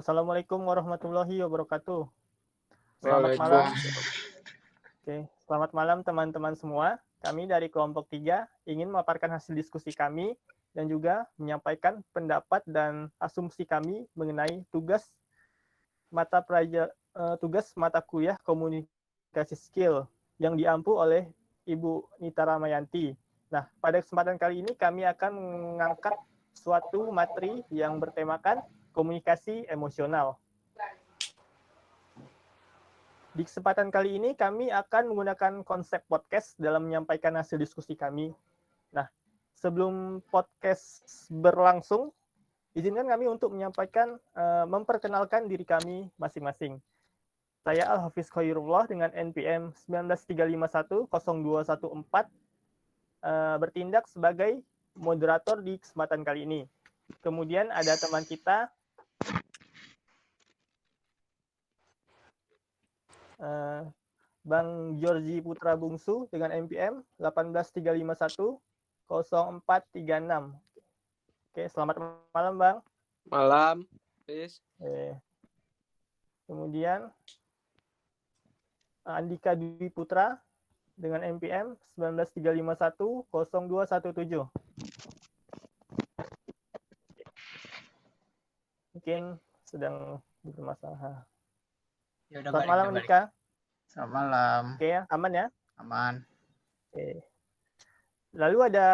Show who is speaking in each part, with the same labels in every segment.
Speaker 1: Assalamualaikum warahmatullahi wabarakatuh. Selamat malam.
Speaker 2: Waalaikumsalam.
Speaker 1: Oke, selamat malam teman-teman semua. Kami dari kelompok 3 ingin memaparkan hasil diskusi kami dan juga menyampaikan pendapat dan asumsi kami mengenai tugas mata kuliah komunikasi skill yang diampu oleh Ibu Nita Ramayanti. Nah, pada kesempatan kali ini kami akan mengangkat suatu materi yang bertemakan komunikasi emosional. Di kesempatan kali ini kami akan menggunakan konsep podcast dalam menyampaikan hasil diskusi kami. Nah, sebelum podcast berlangsung, izinkan kami untuk memperkenalkan diri kami masing-masing. Saya Al-Hafiz Khairullah dengan NPM 193510214 bertindak sebagai moderator di kesempatan kali ini. Kemudian ada teman kita Bang Georgie Putra Bungsu dengan NPM 183510436. Oke, selamat malam Bang.
Speaker 2: Malam, Fis.
Speaker 1: Kemudian Andika Dwi Putra dengan NPM 193510217. Mungkin sedang bermasalah. Selamat malam Andika.
Speaker 3: Selamat malam.
Speaker 1: Oke ya, aman ya?
Speaker 3: Aman.
Speaker 1: Oke. Lalu ada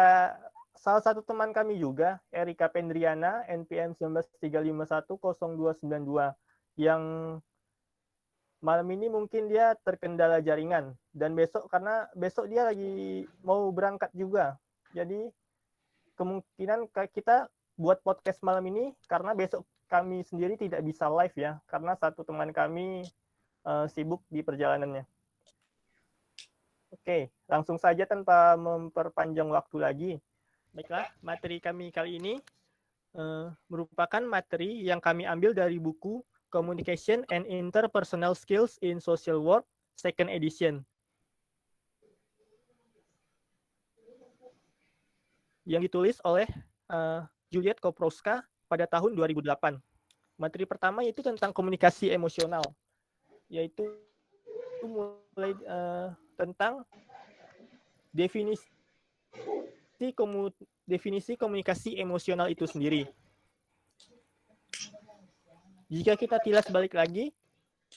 Speaker 1: salah satu teman kami juga, Erika Pendriana, NPM 193510292, yang malam ini mungkin dia terkendala jaringan, dan karena besok dia lagi mau berangkat juga. Jadi kemungkinan kita buat podcast malam ini karena besok kami sendiri tidak bisa live ya, karena satu teman kami sibuk di perjalanannya. Oke, langsung saja tanpa memperpanjang waktu lagi. Baiklah, materi kami kali ini merupakan materi yang kami ambil dari buku Communication and Interpersonal Skills in Social Work, second edition. Yang ditulis oleh Juliet Koprowska pada tahun 2008. Materi pertama itu tentang komunikasi emosional, yaitu mulai tentang definisi komunikasi emosional itu sendiri. Jika kita tilas balik lagi,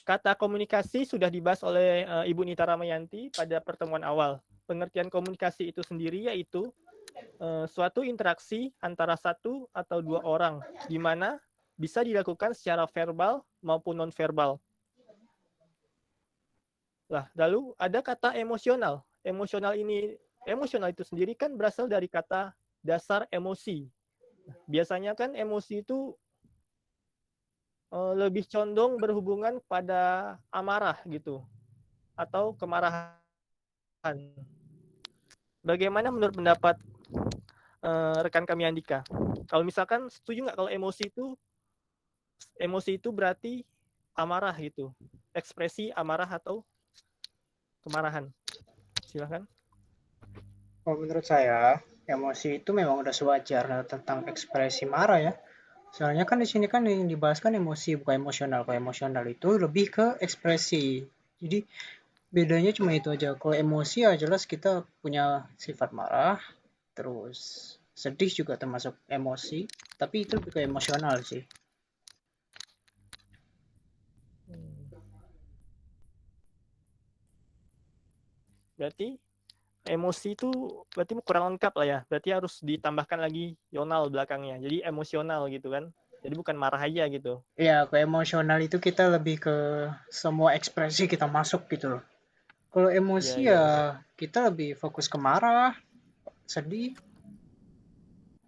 Speaker 1: kata komunikasi sudah dibahas oleh Ibu Nita Ramayanti pada pertemuan awal. Pengertian komunikasi itu sendiri yaitu suatu interaksi antara satu atau dua orang, di mana bisa dilakukan secara verbal maupun non-verbal. Nah, lalu ada kata emosional. Emosional itu sendiri kan berasal dari kata dasar emosi. Biasanya kan emosi itu lebih condong berhubungan pada amarah gitu atau kemarahan. Bagaimana menurut pendapat rekan kami Andika? Kalau misalkan setuju nggak kalau emosi itu berarti amarah gitu, ekspresi amarah atau kemarahan? Silakan.
Speaker 3: Oh, menurut saya, emosi itu memang udah sewajarnya tentang ekspresi marah ya. Soalnya kan di sini kan yang dibahas kan emosi, bukan emosional. Kalau emosional itu lebih ke ekspresi. Jadi bedanya cuma itu aja. Kalau emosi ya jelas kita punya sifat marah, terus sedih juga termasuk emosi, tapi itu lebih ke emosional sih.
Speaker 1: Berarti emosi itu berarti kurang lengkap lah ya. Berarti harus ditambahkan lagi yonal belakangnya. Jadi emosional gitu kan. Jadi bukan marah aja gitu.
Speaker 3: Iya, ke emosional itu kita lebih ke semua ekspresi kita masuk gitu loh. Kalau emosi
Speaker 1: Ya.
Speaker 3: ya kita lebih fokus ke marah, sedih,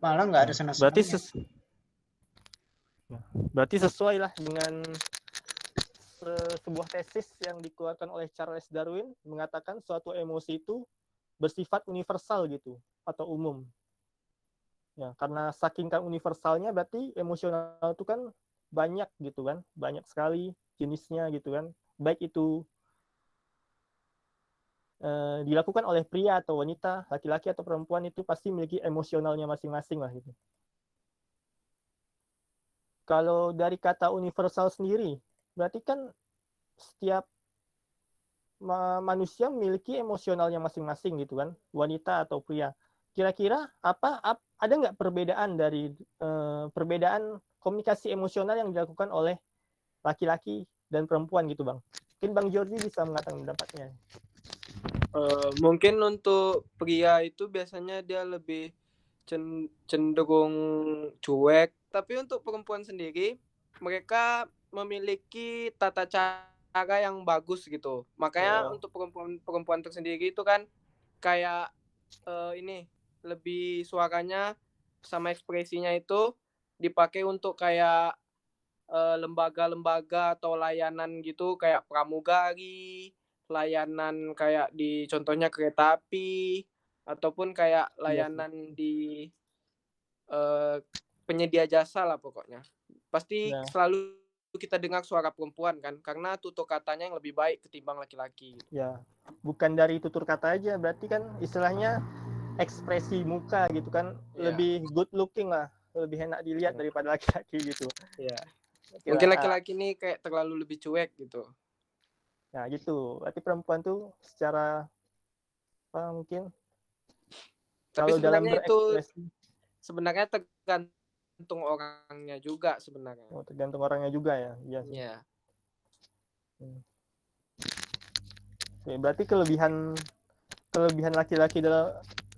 Speaker 3: malah nggak ada senang-senangnya.
Speaker 1: Berarti sesuai lah dengan sebuah tesis yang dikeluarkan oleh Charles Darwin mengatakan suatu emosi itu bersifat universal gitu atau umum. Ya, karena saking kan universalnya berarti emosional itu kan banyak gitu kan, banyak sekali jenisnya gitu kan. Baik itu dilakukan oleh pria atau wanita, laki-laki atau perempuan itu pasti memiliki emosionalnya masing-masing lah gitu. Kalau dari kata universal sendiri, berarti kan setiap manusia memiliki emosionalnya masing-masing gitu kan, wanita atau pria. Kira-kira ada nggak perbedaan dari perbedaan komunikasi emosional yang dilakukan oleh laki-laki dan perempuan gitu Bang? Mungkin Bang Jordi bisa mengatakan pendapatnya.
Speaker 2: Mungkin untuk pria itu biasanya dia lebih cenderung cuek, tapi untuk perempuan sendiri mereka memiliki tata cara yang bagus gitu. Makanya untuk perempuan tersendiri itu kan kayak ini lebih suaranya sama ekspresinya itu dipakai untuk kayak lembaga-lembaga atau layanan gitu kayak pramugari, layanan kayak di contohnya kereta api, ataupun kayak layanan di penyedia jasa lah pokoknya. Pasti selalu kita dengar suara perempuan kan, karena tutur katanya yang lebih baik ketimbang laki-laki.
Speaker 1: Ya, bukan dari tutur kata aja, berarti kan istilahnya ekspresi muka gitu kan, lebih good looking lah, lebih enak dilihat daripada laki-laki gitu.
Speaker 2: Iya. Mungkin laki-laki ini kayak terlalu lebih cuek gitu.
Speaker 1: Nah gitu, berarti perempuan tuh secara mungkin
Speaker 2: tapi
Speaker 1: kalau dalam
Speaker 2: sebenarnya itu
Speaker 1: berekspresi
Speaker 2: sebenarnya tergantung orangnya juga sebenarnya.
Speaker 1: Tergantung orangnya juga ya. Iya sih.
Speaker 2: Iya.
Speaker 1: Oke, berarti kelebihan laki-laki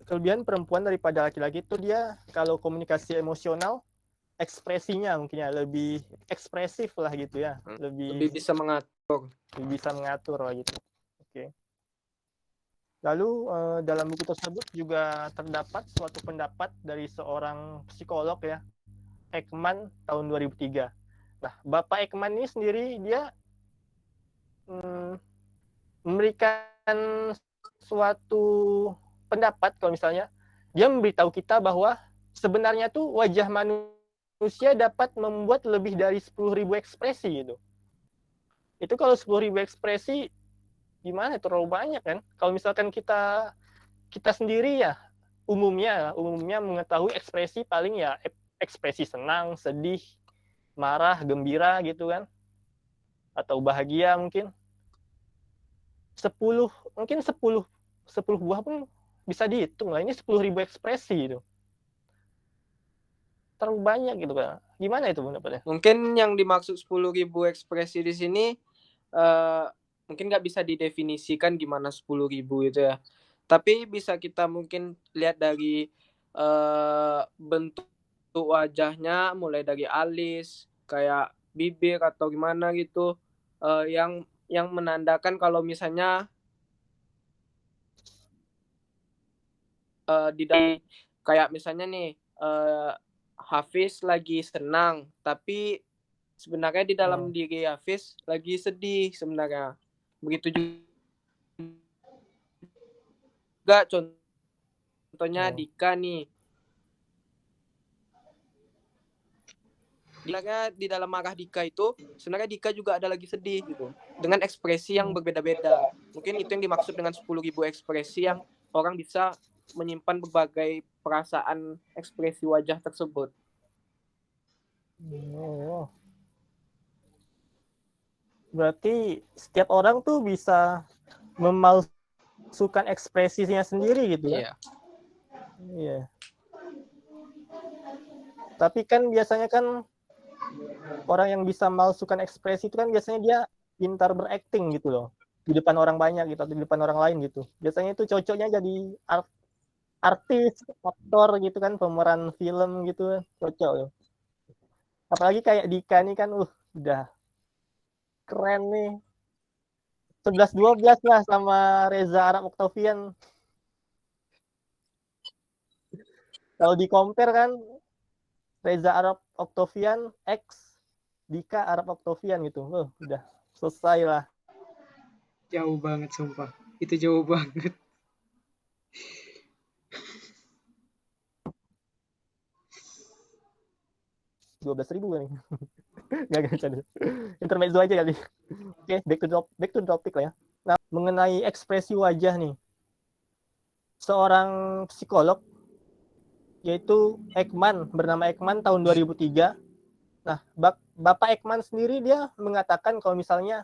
Speaker 1: kelebihan perempuan daripada laki-laki itu dia kalau komunikasi emosional ekspresinya mungkin ya lebih ekspresif lah gitu ya, lebih
Speaker 2: bisa mengatur.
Speaker 1: Lebih bisa mengatur lah gitu. Oke. Lalu dalam buku tersebut juga terdapat suatu pendapat dari seorang psikolog ya, Ekman tahun 2003. Nah, Bapak Ekman ini sendiri dia memberikan suatu pendapat kalau misalnya dia memberitahu kita bahwa sebenarnya tuh wajah manusia dapat membuat lebih dari 10.000 ekspresi gitu. Itu kalau 10.000 ekspresi gimana, terlalu banyak kan? Kalau misalkan kita sendiri ya umumnya mengetahui ekspresi paling ya ekspresi senang, sedih, marah, gembira gitu kan, atau bahagia mungkin 10 buah pun bisa dihitung lah, ini 10.000 ekspresi itu terlalu banyak gitu kan. Gimana itu pendapatnya?
Speaker 2: Mungkin yang dimaksud 10.000 ekspresi di sini mungkin nggak bisa didefinisikan gimana 10.000 itu ya. Tapi bisa kita mungkin lihat dari bentuk wajahnya, mulai dari alis, kayak bibir atau gimana gitu, yang menandakan kalau misalnya di dalam kayak misalnya nih Hafiz lagi senang, tapi sebenarnya di dalam diri Hafiz lagi sedih sebenarnya. Begitu juga contohnya Dika nih. Sebenarnya di dalam marah Dika itu, sebenarnya Dika juga ada lagi sedih gitu. Dengan ekspresi yang berbeda-beda. Mungkin itu yang dimaksud dengan 10.000 ekspresi yang orang bisa menyimpan berbagai perasaan ekspresi wajah tersebut.
Speaker 1: Berarti setiap orang tuh bisa memalsukan ekspresinya sendiri gitu ya? Iya. Tapi kan biasanya kan orang yang bisa memalsukan ekspresi itu kan biasanya dia pintar berakting gitu loh, di depan orang banyak gitu, atau di depan orang lain gitu. Biasanya itu cocoknya jadi artis, aktor gitu kan, pemeran film gitu, cocok loh. Apalagi kayak Dika nih kan, udah keren nih. 11-12 lah sama Reza Arab Octavian. Kalau di compare kan, Reza Arab Octavian X Dika Arab Octavian gitu. Udah selesai lah.
Speaker 3: Jauh banget sumpah. Itu jauh banget.
Speaker 1: $12.000 nih. Gak ada. Intermezzo aja kali. Oke, back to topic lah ya. Nah, mengenai ekspresi wajah nih. Seorang psikolog yaitu Ekman, bernama Ekman tahun 2003, Nah, Bapak Ekman sendiri dia mengatakan kalau misalnya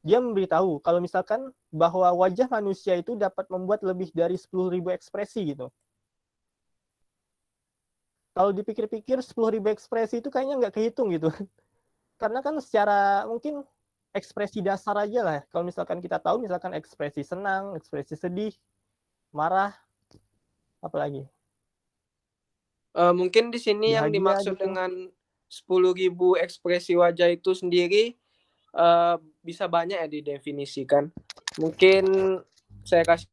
Speaker 1: dia memberitahu kalau misalkan bahwa wajah manusia itu dapat membuat lebih dari 10.000 ekspresi gitu. Kalau dipikir-pikir 10.000 ekspresi itu kayaknya nggak kehitung gitu. Karena kan secara mungkin ekspresi dasar aja lah. Kalau misalkan kita tahu misalkan ekspresi senang, ekspresi sedih, marah, apalagi
Speaker 2: Mungkin di sini yang
Speaker 1: bahagia
Speaker 2: dimaksud
Speaker 1: gitu.
Speaker 2: dengan 10.000 ekspresi wajah itu sendiri bisa banyak ya didefinisikan. Mungkin saya kasih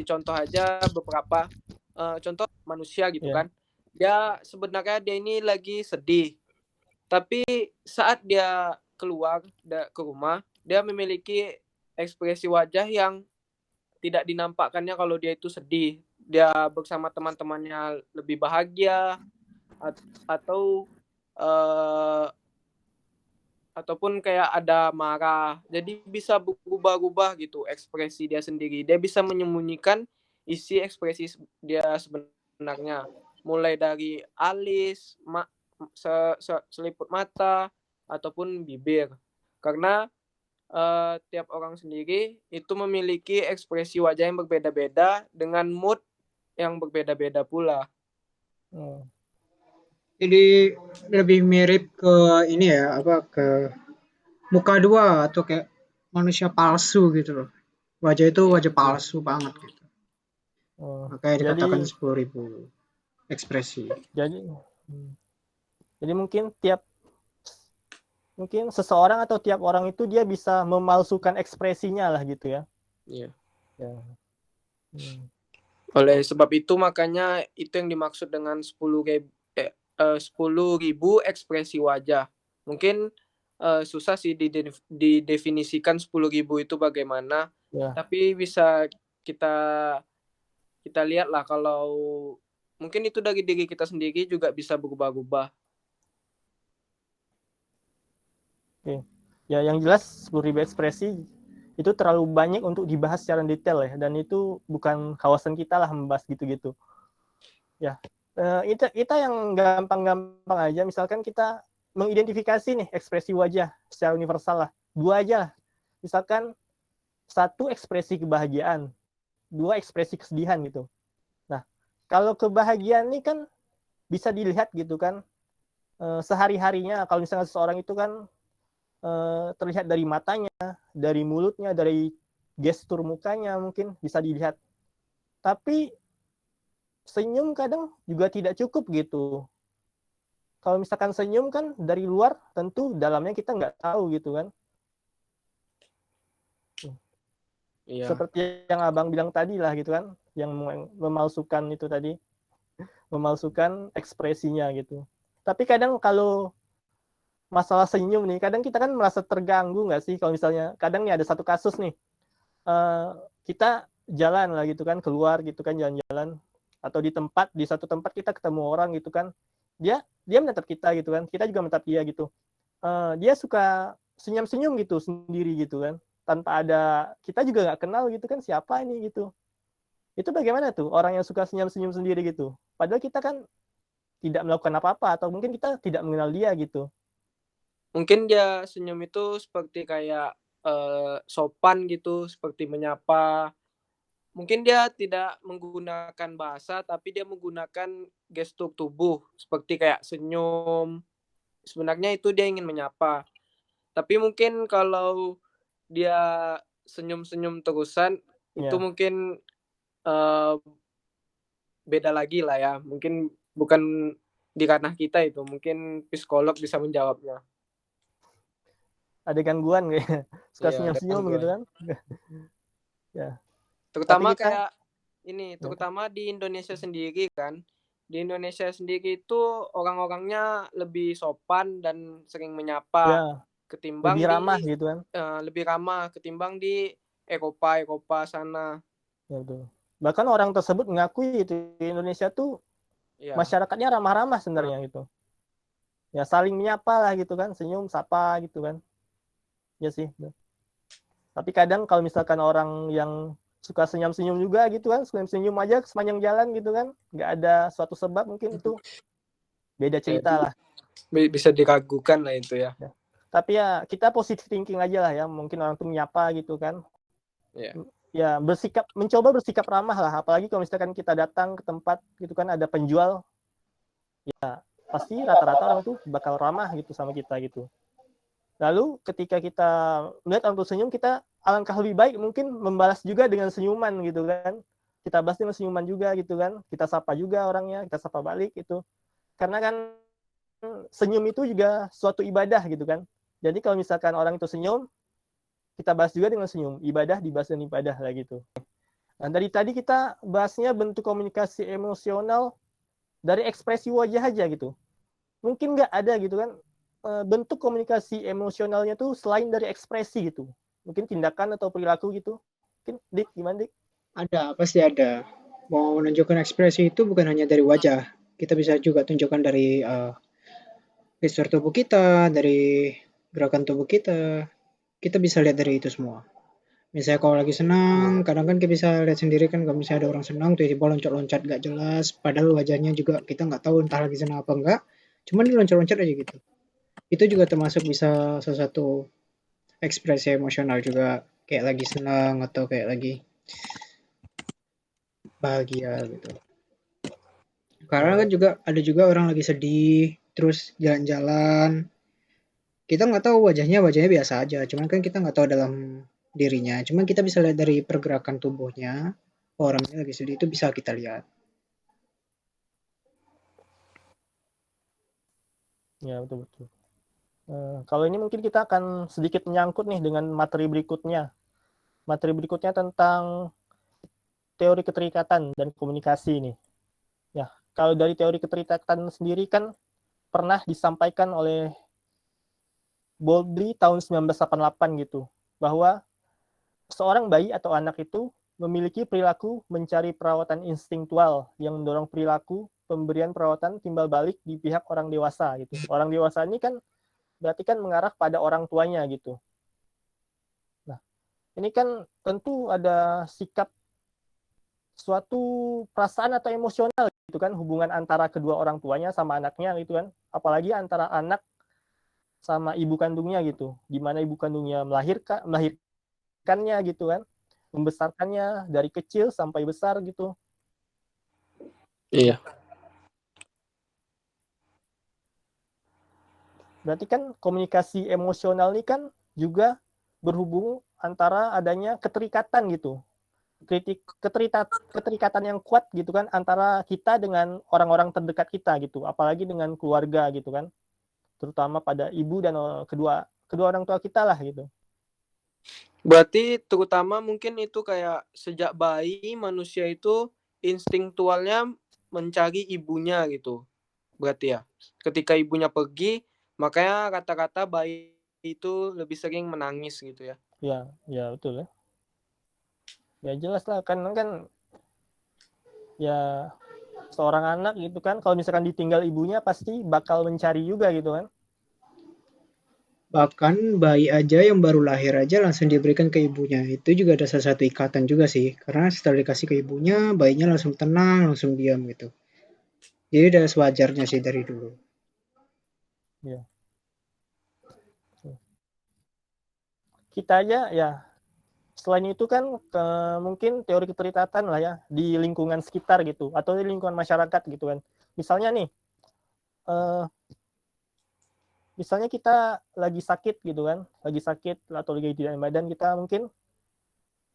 Speaker 2: contoh aja beberapa contoh manusia gitu
Speaker 1: Ya.
Speaker 2: kan. Dia sebenarnya dia ini lagi sedih. Tapi saat dia keluar ke rumah, dia memiliki ekspresi wajah yang tidak dinampakkannya kalau dia itu sedih. Dia bersama teman-temannya lebih bahagia atau ataupun kayak ada marah. Jadi bisa berubah-ubah gitu ekspresi dia sendiri. Dia bisa menyembunyikan isi ekspresi dia sebenarnya. Mulai dari alis, seliput mata, ataupun bibir. Karena tiap orang sendiri itu memiliki ekspresi wajah yang berbeda-beda dengan mood yang berbeda-beda pula.
Speaker 3: Jadi lebih mirip ke ini ya, ke muka dua atau kayak manusia palsu gitu loh. Wajah itu wajah palsu banget gitu. Makanya dikatakan
Speaker 1: Jadi
Speaker 3: 10.000 ekspresi.
Speaker 1: jadi mungkin seseorang atau tiap orang itu dia bisa memalsukan ekspresinya lah gitu ya.
Speaker 2: Iya.
Speaker 1: Ya.
Speaker 2: Oleh sebab itu makanya itu yang dimaksud dengan 10.000 ekspresi wajah. Mungkin susah sih didefinisikan 10.000 itu bagaimana.
Speaker 1: Ya.
Speaker 2: Tapi bisa kita lihat lah kalau mungkin itu dari diri kita sendiri juga bisa berubah-ubah.
Speaker 1: Oke. Ya, yang jelas 10.000 ekspresi itu terlalu banyak untuk dibahas secara detail ya, dan itu bukan kawasan kita lah membahas gitu-gitu. Ya, kita yang gampang-gampang aja, misalkan kita mengidentifikasi nih ekspresi wajah secara universal lah, 2 aja lah. Misalkan 1 ekspresi kebahagiaan, 2 ekspresi kesedihan gitu. Nah, kalau kebahagiaan ini kan bisa dilihat gitu kan, sehari-harinya kalau misalnya seseorang itu kan terlihat dari matanya, dari mulutnya, dari gestur mukanya mungkin bisa dilihat. Tapi senyum kadang juga tidak cukup gitu. Kalau misalkan senyum kan dari luar, tentu dalamnya kita nggak tahu gitu kan.
Speaker 2: Iya.
Speaker 1: Seperti yang abang bilang tadi lah gitu kan, yang memalsukan itu tadi, memalsukan ekspresinya gitu. Tapi kadang kalau masalah senyum nih, kadang kita kan merasa terganggu nggak sih kalau misalnya, kadang nih ada satu kasus nih, kita jalan lah gitu kan, keluar gitu kan, jalan-jalan, atau di satu tempat kita ketemu orang gitu kan, dia menatap kita gitu kan, kita juga menatap dia gitu, dia suka senyum-senyum gitu sendiri gitu kan, tanpa ada, kita juga nggak kenal gitu kan, siapa ini gitu. Itu bagaimana tuh orang yang suka senyum-senyum sendiri gitu, padahal kita kan tidak melakukan apa-apa, atau mungkin kita tidak mengenal dia gitu.
Speaker 2: Mungkin dia senyum itu seperti kayak sopan gitu, seperti menyapa. Mungkin dia tidak menggunakan bahasa, tapi dia menggunakan gestur tubuh, seperti kayak senyum. Sebenarnya itu dia ingin menyapa. Tapi mungkin kalau dia senyum-senyum terusan, itu
Speaker 1: Ya.
Speaker 2: mungkin beda lagi lah ya. Mungkin bukan di ranah kita itu. Mungkin psikolog bisa menjawabnya.
Speaker 1: Ada gangguan kayak suka
Speaker 2: Iya, ada
Speaker 1: senyum-senyum gitu
Speaker 2: gangguan.
Speaker 1: kan. Ya.
Speaker 2: Terutama
Speaker 1: Tapi kita,
Speaker 2: kayak ini, terutama di Indonesia sendiri kan. Di Indonesia sendiri itu orang-orangnya lebih sopan dan sering menyapa
Speaker 1: ya,
Speaker 2: ketimbang
Speaker 1: lebih ramah
Speaker 2: di
Speaker 1: gitu kan.
Speaker 2: lebih ramah ketimbang di Eropa sana.
Speaker 1: Ya, betul. Bahkan orang tersebut mengakui itu di Indonesia tuh
Speaker 2: Ya.
Speaker 1: masyarakatnya ramah-ramah sebenarnya gitu. Ya saling menyapa lah gitu kan, senyum, sapa gitu kan. Ya sih. Tapi kadang kalau misalkan orang yang suka senyum-senyum juga gitu kan, senyum-senyum aja sepanjang jalan gitu kan, nggak ada suatu sebab mungkin itu beda cerita lah.
Speaker 2: Bisa diragukan lah itu ya.
Speaker 1: Tapi ya kita positive thinking aja lah ya, mungkin orang tuh menyapa gitu kan. Ya mencoba bersikap ramah lah, apalagi kalau misalkan kita datang ke tempat gitu kan ada penjual, ya pasti rata-rata orang tuh bakal ramah gitu sama kita gitu. Lalu ketika kita melihat orang tuh senyum, kita alangkah lebih baik mungkin membalas juga dengan senyuman gitu kan. Kita balas dengan senyuman juga gitu kan. Kita sapa juga orangnya, kita sapa balik gitu. Karena kan senyum itu juga suatu ibadah gitu kan. Jadi kalau misalkan orang itu senyum, kita bahas juga dengan senyum. Ibadah dibahas dengan ibadah lah gitu. Nah, dari tadi kita bahasnya bentuk komunikasi emosional dari ekspresi wajah aja gitu. Mungkin nggak ada gitu kan bentuk komunikasi emosionalnya tuh selain dari ekspresi gitu. Mungkin tindakan atau perilaku gitu. Mungkin Dik, gimana Dik?
Speaker 3: Ada, pasti ada. Mau menunjukkan ekspresi itu bukan hanya dari wajah. Kita bisa juga tunjukkan dari gestur tubuh kita, dari gerakan tubuh kita. Kita bisa lihat dari itu semua. Misalnya kalau lagi senang, kadang kan kita bisa lihat sendiri kan kalau misalnya ada orang senang, tiba-tiba loncat-loncat gak jelas, padahal wajahnya juga kita nggak tahu entah lagi senang apa enggak, cuman dia loncat-loncat aja gitu. Itu juga termasuk bisa salah satu ekspresi emosional juga, kayak lagi senang atau kayak lagi bahagia gitu. Karena kan juga ada juga orang lagi sedih, terus jalan-jalan, kita nggak tahu wajahnya biasa aja, cuman kan kita nggak tahu dalam dirinya, cuman kita bisa lihat dari pergerakan tubuhnya, orangnya lagi sedih itu bisa kita lihat.
Speaker 1: Ya, betul-betul. Kalau ini mungkin kita akan sedikit menyangkut nih dengan materi berikutnya. Materi berikutnya tentang teori keterikatan dan komunikasi nih. Ya, kalau dari teori keterikatan sendiri kan pernah disampaikan oleh Bowlby tahun 1988 gitu, bahwa seorang bayi atau anak itu memiliki perilaku mencari perawatan instingtual yang mendorong perilaku pemberian perawatan timbal balik di pihak orang dewasa gitu. Orang dewasa ini kan berarti kan mengarah pada orang tuanya gitu. Nah, ini kan tentu ada sikap suatu perasaan atau emosional gitu kan, hubungan antara kedua orang tuanya sama anaknya gitu kan, apalagi antara anak sama ibu kandungnya gitu, di mana ibu kandungnya melahirkannya gitu kan, membesarkannya dari kecil sampai besar gitu.
Speaker 2: Iya.
Speaker 1: Berarti kan komunikasi emosional ini kan juga berhubung antara adanya keterikatan gitu, keterikatan yang kuat gitu kan antara kita dengan orang-orang terdekat kita gitu, apalagi dengan keluarga gitu kan, terutama pada ibu dan kedua orang tua kita lah gitu.
Speaker 2: Berarti terutama mungkin itu kayak sejak bayi manusia itu instingtualnya mencari ibunya gitu. Berarti ya, ketika ibunya pergi, makanya kata-kata bayi itu lebih sering menangis gitu ya.
Speaker 1: Ya betul ya. Ya jelas lah kan ya seorang anak gitu kan kalau misalkan ditinggal ibunya pasti bakal mencari juga gitu kan.
Speaker 3: Bahkan bayi aja yang baru lahir aja langsung diberikan ke ibunya. Itu juga ada salah satu ikatan juga sih. Karena setelah dikasih ke ibunya, bayinya langsung tenang, langsung diam gitu. Jadi udah sewajarnya sih dari dulu.
Speaker 1: Ya. Kita aja ya selain itu kan mungkin teori keterikatan lah ya di lingkungan sekitar gitu atau di lingkungan masyarakat gitu kan. Misalnya nih misalnya kita lagi sakit gitu kan, lagi sakit atau lagi tidak enak badan, kita mungkin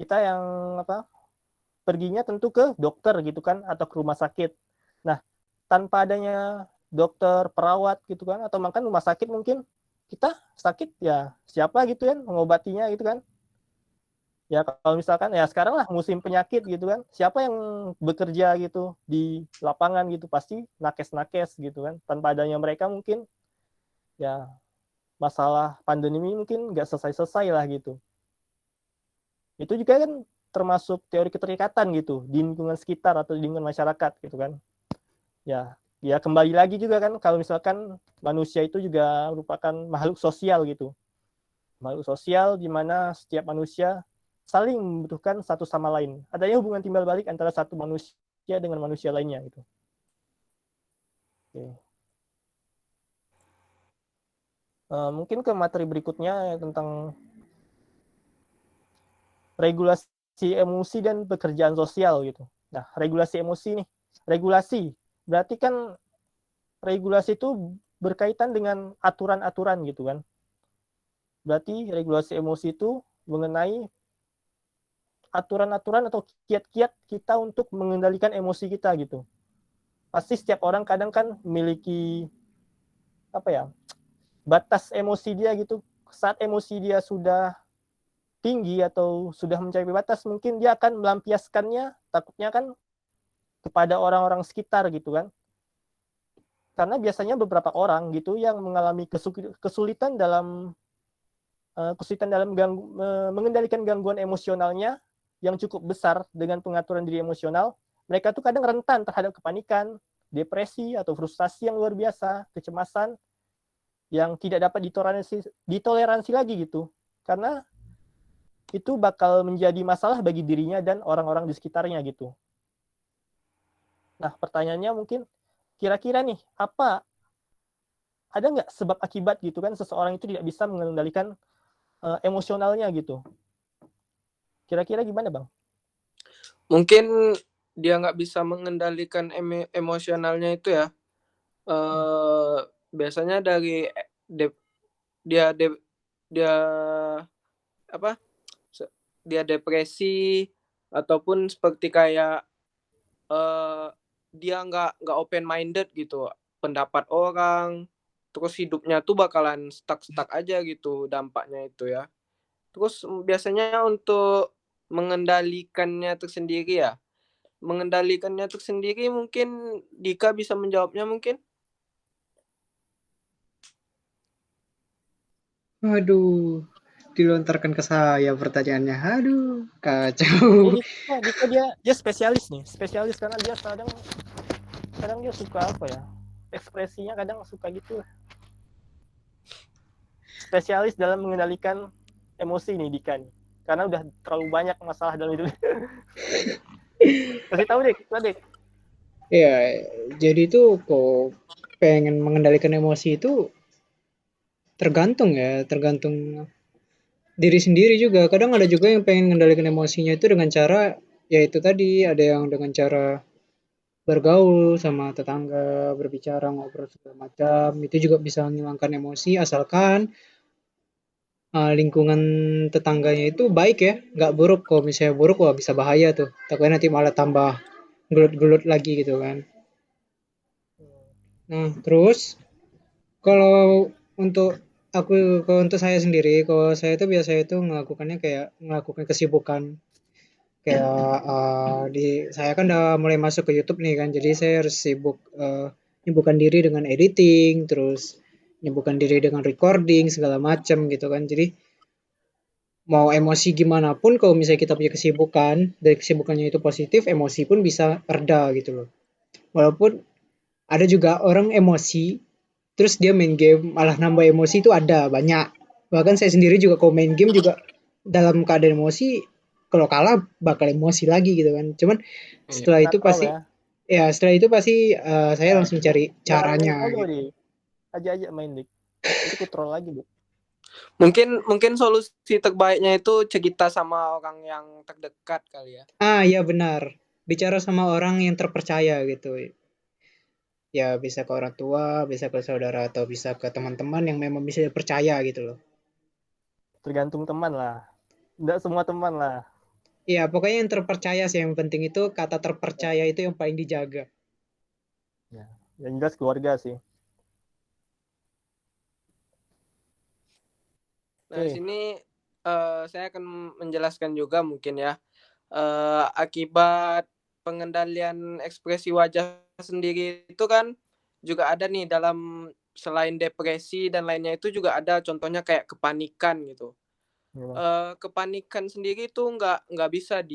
Speaker 1: kita yang perginya tentu ke dokter gitu kan atau ke rumah sakit. Nah, tanpa adanya dokter, perawat gitu kan atau makan rumah sakit mungkin kita sakit ya siapa gitu kan mengobatinya gitu kan. Ya kalau misalkan ya sekarang lah musim penyakit gitu kan, siapa yang bekerja gitu di lapangan gitu pasti nakes-nakes gitu kan. Tanpa adanya mereka mungkin ya masalah pandemi ini mungkin nggak selesai-selesai lah gitu. Itu juga kan termasuk teori keterikatan gitu di lingkungan sekitar atau di lingkungan masyarakat gitu kan. Ya kembali lagi juga kan kalau misalkan manusia itu juga merupakan makhluk sosial gitu. Makhluk sosial di mana setiap manusia saling membutuhkan satu sama lain. Adanya hubungan timbal balik antara satu manusia dengan manusia lainnya gitu. Oke. Mungkin ke materi berikutnya tentang regulasi emosi dan pekerjaan sosial gitu. Nah, regulasi emosi nih. Regulasi berarti kan regulasi itu berkaitan dengan aturan-aturan gitu kan. Berarti regulasi emosi itu mengenai aturan-aturan atau kiat-kiat kita untuk mengendalikan emosi kita gitu. Pasti setiap orang kadang kan memiliki apa ya, batas emosi dia gitu. Saat emosi dia sudah tinggi atau sudah mencapai batas, mungkin dia akan melampiaskannya, takutnya kan kepada orang-orang sekitar gitu kan. Karena biasanya beberapa orang gitu yang mengalami kesulitan dalam mengendalikan gangguan emosionalnya yang cukup besar dengan pengaturan diri emosional, mereka tuh kadang rentan terhadap kepanikan, depresi atau frustasi yang luar biasa, kecemasan yang tidak dapat ditoleransi lagi gitu. Karena itu bakal menjadi masalah bagi dirinya dan orang-orang di sekitarnya gitu. Nah, pertanyaannya mungkin kira-kira nih, ada nggak sebab akibat gitu kan seseorang itu tidak bisa mengendalikan emosionalnya gitu? Kira-kira gimana, Bang?
Speaker 2: Mungkin dia nggak bisa mengendalikan emosionalnya itu ya. Biasanya dari dia apa? Dia depresi ataupun seperti kayak dia nggak open minded gitu pendapat orang, terus hidupnya tuh bakalan stuck aja gitu dampaknya itu ya. Terus biasanya untuk mengendalikannya itu sendiri mungkin Dika bisa menjawabnya mungkin.
Speaker 3: Waduh, dilontarkan ke saya pertanyaannya. Aduh, kacau.
Speaker 1: Dika dia spesialis nih, spesialis karena dia kadang dia suka apa ya, ekspresinya kadang suka gitu. Spesialis dalam mengendalikan emosi nih Dika nih, karena udah terlalu banyak masalah dalam hidup. Kasih tahu deh.
Speaker 3: Ya, jadi itu kok pengen mengendalikan emosi itu tergantung ya, tergantung diri sendiri juga. Kadang ada juga yang pengen mengendalikan emosinya itu dengan cara, ya itu tadi, ada yang dengan cara bergaul sama tetangga, berbicara, ngobrol segala macam. Itu juga bisa menghilangkan emosi asalkan lingkungan tetangganya itu baik ya, nggak buruk. Kalau misalnya buruk, wah bisa bahaya tuh. Takutnya nanti malah tambah gelut-gelut lagi gitu kan. Nah, terus kalau untuk kalau untuk saya sendiri, kalau saya itu biasanya itu melakukannya kayak melakukan kesibukan kayak saya kan udah mulai masuk ke YouTube nih kan, jadi saya harus sibuk nyibukkan diri dengan editing, terus nyibukkan diri dengan recording segala macam gitu kan. Jadi mau emosi gimana pun kalau misalnya kita punya kesibukan dan kesibukannya itu positif, emosi pun bisa reda gitu loh. Walaupun ada juga orang emosi terus dia main game malah nambah emosi itu ada banyak. Bahkan saya sendiri juga kalau main game juga dalam keadaan emosi kalau kalah bakal emosi lagi gitu kan. Cuman setelah itu
Speaker 1: Netral
Speaker 3: pasti
Speaker 1: ya.
Speaker 3: setelah itu pasti saya langsung cari
Speaker 1: Jangan main
Speaker 3: caranya
Speaker 1: solo
Speaker 3: gitu.
Speaker 1: deh. Aja main dik. Itu kontrol lagi deh.
Speaker 2: Mungkin solusi terbaiknya itu cerita sama orang yang terdekat kali ya.
Speaker 3: Iya benar. Bicara sama orang yang terpercaya gitu. Ya bisa ke orang tua, bisa ke saudara atau bisa ke teman-teman yang memang bisa dipercaya gitu loh.
Speaker 1: Tergantung teman lah. Enggak semua teman lah.
Speaker 3: Iya, pokoknya yang terpercaya sih yang penting itu kata terpercaya itu yang paling dijaga.
Speaker 1: Ya. Yang jelas keluarga sih.
Speaker 2: Nah, sini saya akan menjelaskan juga mungkin ya akibat pengendalian ekspresi wajah sendiri itu kan juga ada nih dalam selain depresi dan lainnya itu juga ada contohnya kayak kepanikan gitu. Kepanikan sendiri itu nggak bisa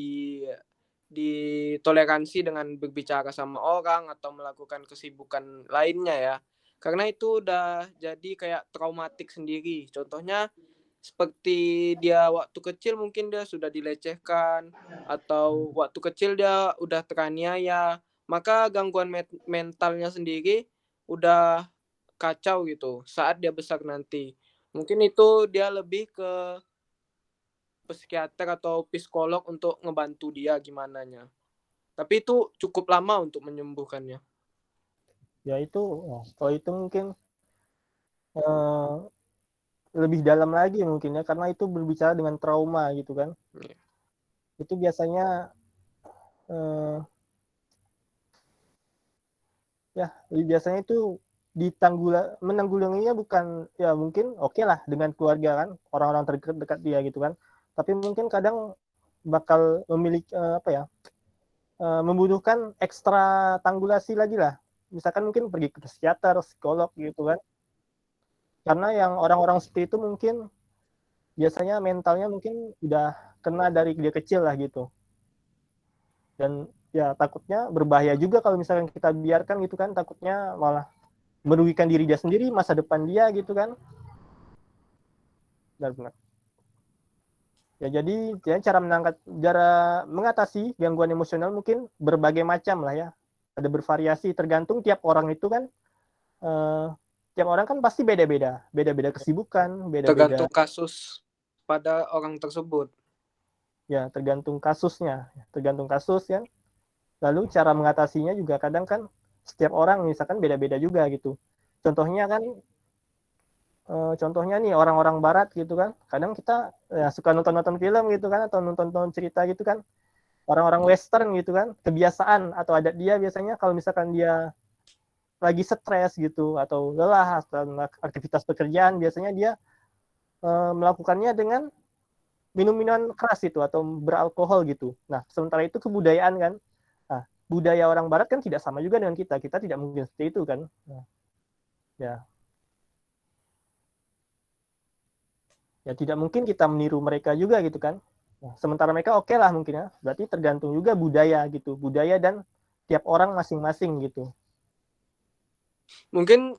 Speaker 2: ditoleransi dengan berbicara sama orang atau melakukan kesibukan lainnya ya. Karena itu udah jadi kayak traumatik sendiri. Contohnya seperti dia waktu kecil mungkin dia sudah dilecehkan atau waktu kecil dia udah teraniaya, maka gangguan mentalnya sendiri udah kacau gitu saat dia besar nanti. Mungkin itu dia lebih ke psikiater atau psikolog untuk ngebantu dia gimananya. Tapi itu cukup lama untuk menyembuhkannya.
Speaker 1: Ya itu, kalau itu mungkin eh, lebih dalam lagi mungkin ya, karena itu berbicara dengan trauma gitu kan.
Speaker 2: Iya.
Speaker 1: Itu biasanya eh, ya biasanya itu menanggulanginya bukan ya mungkin oke lah dengan keluarga kan, orang-orang terdekat dia gitu kan. Tapi mungkin kadang bakal memiliki membutuhkan ekstra tanggulasi lagi lah. Misalkan mungkin pergi ke psikiater, psikolog gitu kan. Karena yang orang-orang seperti itu mungkin biasanya mentalnya mungkin udah kena dari dia kecil lah gitu. Dan ya takutnya berbahaya juga kalau misalkan kita biarkan gitu kan, takutnya malah merugikan diri dia sendiri, masa depan dia gitu kan. Benar-benar. Ya jadi cara mengatasi gangguan emosional mungkin berbagai macam lah ya. Ada bervariasi tergantung tiap orang itu kan eh, tiap orang kan pasti beda-beda, beda-beda kesibukan, beda-beda
Speaker 2: Tergantung kasus pada orang tersebut.
Speaker 1: ya tergantung kasusnya, tergantung kasus ya. Lalu cara mengatasinya juga kadang kan setiap orang misalkan beda-beda juga gitu. Contohnya kan contohnya nih orang-orang barat gitu kan. Kadang kita ya, suka nonton-nonton film gitu kan atau nonton-nonton cerita gitu kan. Orang-orang western gitu kan, kebiasaan atau adat dia biasanya kalau misalkan dia lagi stres gitu atau lelah atau aktivitas pekerjaan biasanya dia melakukannya dengan minum minuman keras itu atau beralkohol gitu. Nah, sementara itu kebudayaan kan. Nah, budaya orang barat kan tidak sama juga dengan kita. Kita tidak mungkin seperti itu kan. Nah, ya, ya tidak mungkin kita meniru mereka juga gitu kan. Nah, sementara mereka oke lah mungkin ya. Berarti tergantung juga budaya gitu. Budaya dan tiap orang masing-masing gitu.
Speaker 2: Mungkin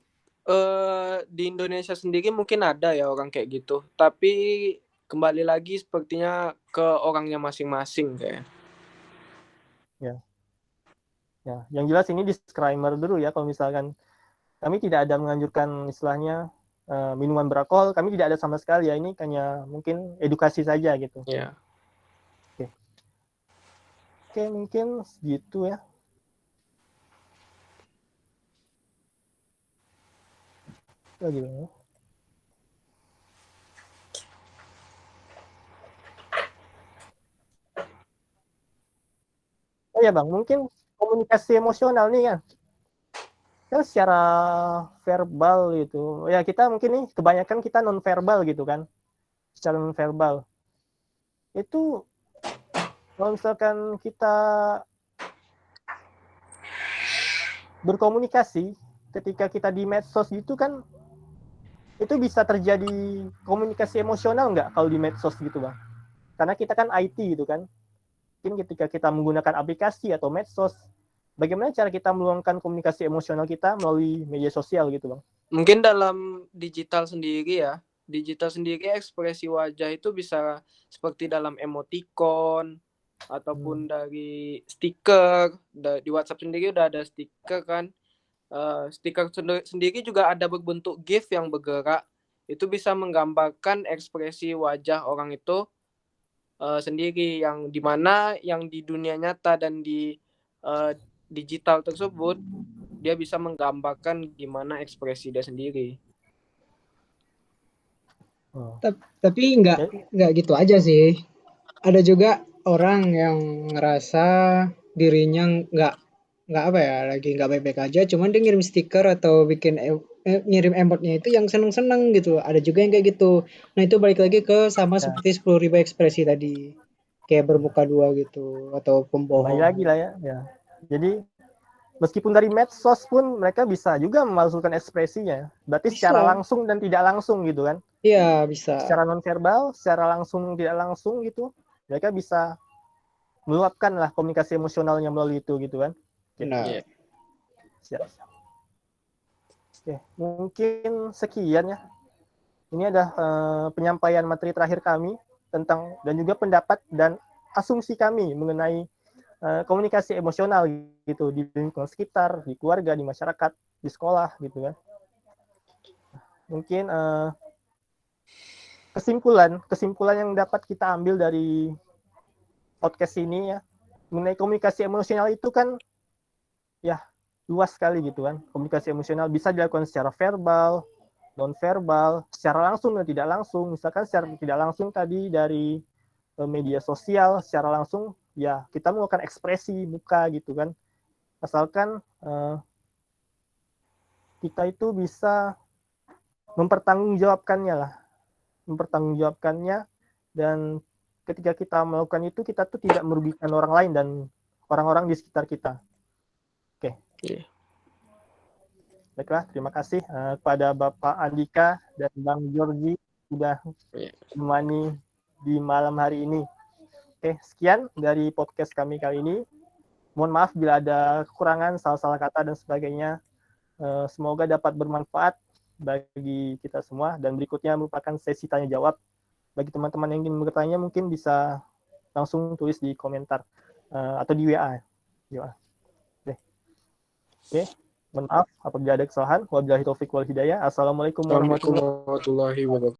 Speaker 2: di Indonesia sendiri mungkin ada ya orang kayak gitu. Tapi kembali lagi sepertinya ke orangnya masing-masing kayak.
Speaker 1: Ya. Ya, yang jelas ini disclaimer dulu ya kalau misalkan kami tidak ada menganjurkan istilahnya minuman beralkohol, kami tidak ada sama sekali ya, ini hanya mungkin edukasi saja gitu.
Speaker 2: Ya.
Speaker 1: Oke. Oke, mungkin segitu ya. Lagi ya. Oh ya Bang, mungkin komunikasi emosional nih kan. Kan secara verbal gitu. Ya kita mungkin nih kebanyakan kita non verbal gitu kan. Secara non verbal. Itu kalau misalkan kita berkomunikasi ketika kita di medsos gitu kan itu bisa terjadi komunikasi emosional nggak kalau di medsos gitu Bang? Karena kita kan IT gitu kan. Mungkin ketika kita menggunakan aplikasi atau medsos, bagaimana cara kita meluangkan komunikasi emosional kita melalui media sosial gitu Bang?
Speaker 2: Mungkin dalam digital sendiri ya. Digital sendiri ekspresi wajah itu bisa seperti dalam emoticon ataupun dari stiker. Di WhatsApp sendiri udah ada stiker kan. Stiker sendiri juga ada berbentuk GIF yang bergerak. Itu bisa menggambarkan ekspresi wajah orang itu sendiri, yang dimana yang di dunia nyata dan di digital tersebut dia bisa menggambarkan gimana ekspresi dia sendiri.
Speaker 3: Tapi nggak gitu aja sih. Ada juga orang yang ngerasa dirinya nggak apa ya, lagi nggak baik-baik aja, cuman dia ngirim stiker atau bikin ngirim emotnya itu yang seneng-seneng gitu. Ada juga yang kayak gitu. Nah itu balik lagi ke sama
Speaker 1: Ya,
Speaker 3: seperti 10.000 ekspresi tadi, kayak bermuka dua gitu atau
Speaker 1: kembali lagi
Speaker 3: pembohong.
Speaker 1: lah ya. Ya. Jadi meskipun dari medsos pun mereka bisa juga memasukkan ekspresinya. Berarti secara
Speaker 3: Bisa,
Speaker 1: langsung dan tidak langsung gitu kan.
Speaker 3: iya bisa.
Speaker 1: Secara non verbal, secara langsung tidak langsung gitu. Mereka bisa meluapkan lah komunikasi emosionalnya melalui itu gitu kan. Oke.
Speaker 3: Nah,
Speaker 2: Yeah.
Speaker 1: Siap. Oke, mungkin sekian ya. Ini adalah penyampaian materi terakhir kami tentang dan juga pendapat dan asumsi kami mengenai komunikasi emosional gitu di lingkungan sekitar, di keluarga, di masyarakat, di sekolah gitu kan. Mungkin kesimpulan yang dapat kita ambil dari podcast ini ya, mengenai komunikasi emosional itu kan ya luas sekali gitu kan. Komunikasi emosional bisa dilakukan secara verbal, non verbal, secara langsung dan tidak langsung. Misalkan secara tidak langsung tadi dari media sosial, secara langsung ya kita melakukan ekspresi muka gitu kan. Asalkan kita itu bisa mempertanggungjawabkannya, dan ketika kita melakukan itu kita tuh tidak merugikan orang lain dan orang-orang di sekitar kita. Oke.
Speaker 2: Iya.
Speaker 1: Baiklah, terima kasih kepada Bapak Andika dan Bang Georgie sudah menemani di malam hari ini. Oke, sekian dari podcast kami kali ini. Mohon maaf bila ada kekurangan, salah-salah kata dan sebagainya. Semoga dapat bermanfaat bagi kita semua, dan berikutnya merupakan sesi tanya jawab. Bagi teman-teman yang ingin bertanya mungkin bisa langsung tulis di komentar atau di WA. Oke. Mohon maaf apabila ada kesalahan. Wabillahi taufiq wal hidayah. Assalamualaikum warahmatullahi wabarakatuh.
Speaker 2: Warahmatullahi wabarakatuh.